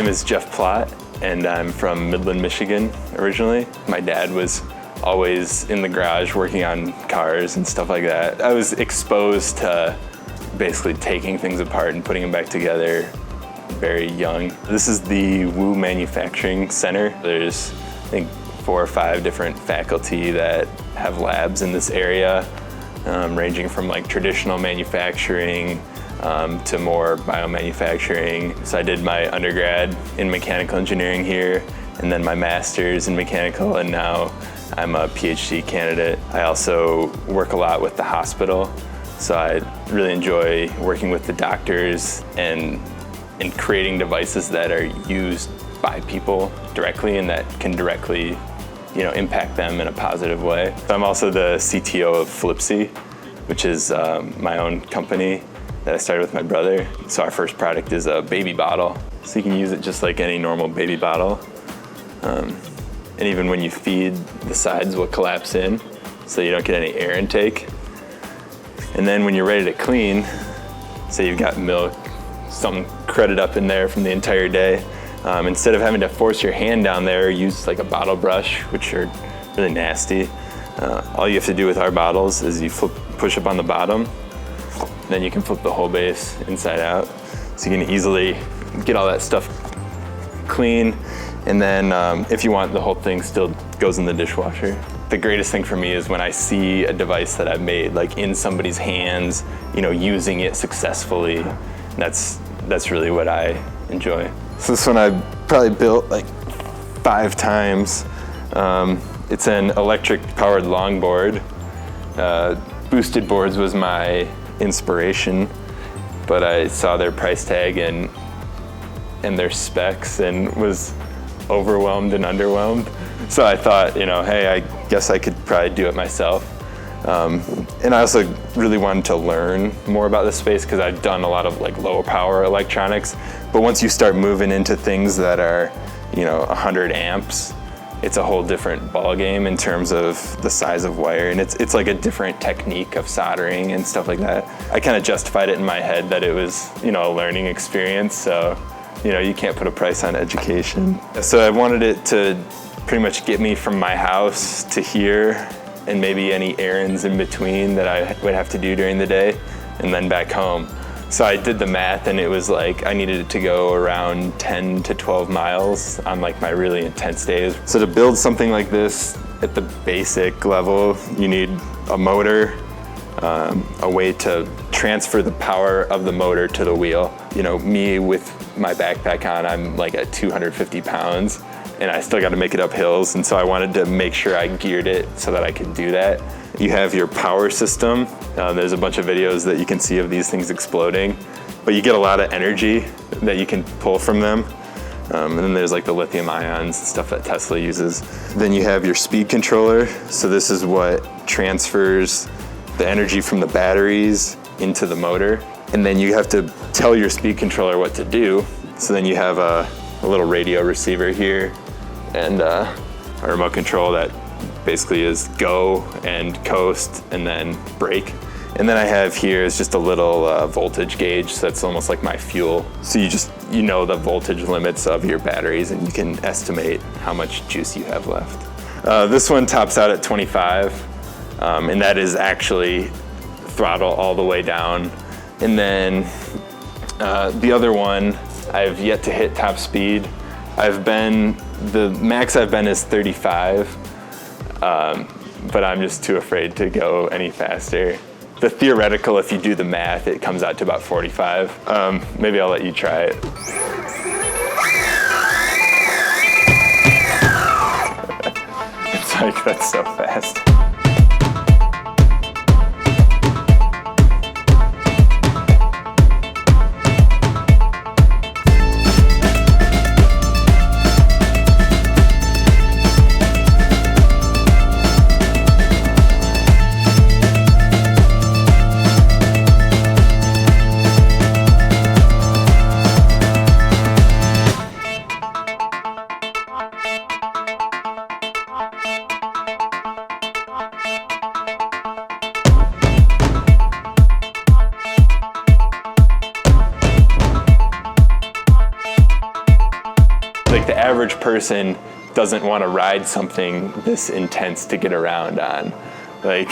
name is Jeff Plott, and I'm from Midland, Michigan originally. My dad was always in the garage working on cars and stuff like that. I was exposed to basically taking things apart and putting them back together very young. This is the Wu Manufacturing Center. There's, I think, 4 or 5 different faculty that have labs in this area, ranging from like traditional manufacturing to more biomanufacturing. So I did my undergrad in mechanical engineering here, and then my master's in mechanical, and now I'm a PhD candidate. I also work a lot with the hospital, so I really enjoy working with the doctors and creating devices that are used by people directly and that can directly, impact them in a positive way. I'm also the CTO of Flipsi, which is my own company that I started with my brother. So our first product is a baby bottle. So you can use it just like any normal baby bottle. And even when you feed, the sides will collapse in so you don't get any air intake. And then when you're ready to clean, say you've got milk, something crudded up in there from the entire day, instead of having to force your hand down there, use like a bottle brush, which are really nasty. All you have to do with our bottles is you push up on the bottom, then you can flip the whole base inside out. So you can easily get all that stuff clean. And then if you want, the whole thing still goes in the dishwasher. The greatest thing for me is when I see a device that I've made like in somebody's hands, using it successfully. That's really what I enjoy. So this one I probably built like 5 times. It's an electric powered longboard. Boosted boards was my inspiration, but I saw their price tag and their specs and was overwhelmed and underwhelmed. So I thought, hey, I guess I could probably do it myself. And I also really wanted to learn more about this space because I've done a lot of like low power electronics, but once you start moving into things that are, 100 amps, it's a whole different ball game in terms of the size of wire, and it's like a different technique of soldering and stuff like that. I kind of justified it in my head that it was, a learning experience, so, you can't put a price on education. So I wanted it to pretty much get me from my house to here and maybe any errands in between that I would have to do during the day and then back home. So I did the math and it was like I needed it to go around 10 to 12 miles on like my really intense days. So to build something like this at the basic level, you need a motor, a way to transfer the power of the motor to the wheel. Me with my backpack on, I'm like at 250 pounds and I still got to make it up hills. And so I wanted to make sure I geared it so that I could do that. You have your power system. There's a bunch of videos that you can see of these things exploding, but you get a lot of energy that you can pull from them. And then there's like the lithium-ions and stuff that Tesla uses. Then you have your speed controller. So this is what transfers the energy from the batteries into the motor. And then you have to tell your speed controller what to do. So then you have a little radio receiver here and a remote control that basically is go and coast and then brake. And then I have here is just a little voltage gauge, so that's almost like my fuel. So you know the voltage limits of your batteries and you can estimate how much juice you have left. This one tops out at 25, and that is actually throttle all the way down. And then the other one, I've yet to hit top speed. The max I've been is 35, but I'm just too afraid to go any faster. The theoretical, if you do the math, it comes out to about 45. Maybe I'll let you try it. It's like, that's so fast. like the average person doesn't want to ride something this intense to get around on. Like,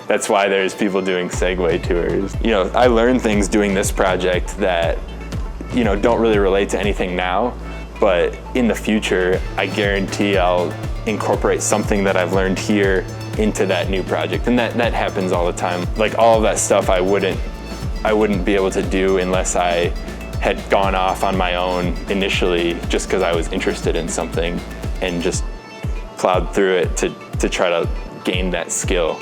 that's why there's people doing Segway tours. You know, I learned things doing this project that, you know, don't really relate to anything now, but in the future, I guarantee I'll incorporate something that I've learned here into that new project. And that happens all the time. Like, all of that stuff I wouldn't be able to do unless I had gone off on my own initially, just because I was interested in something and just plowed through it to try to gain that skill.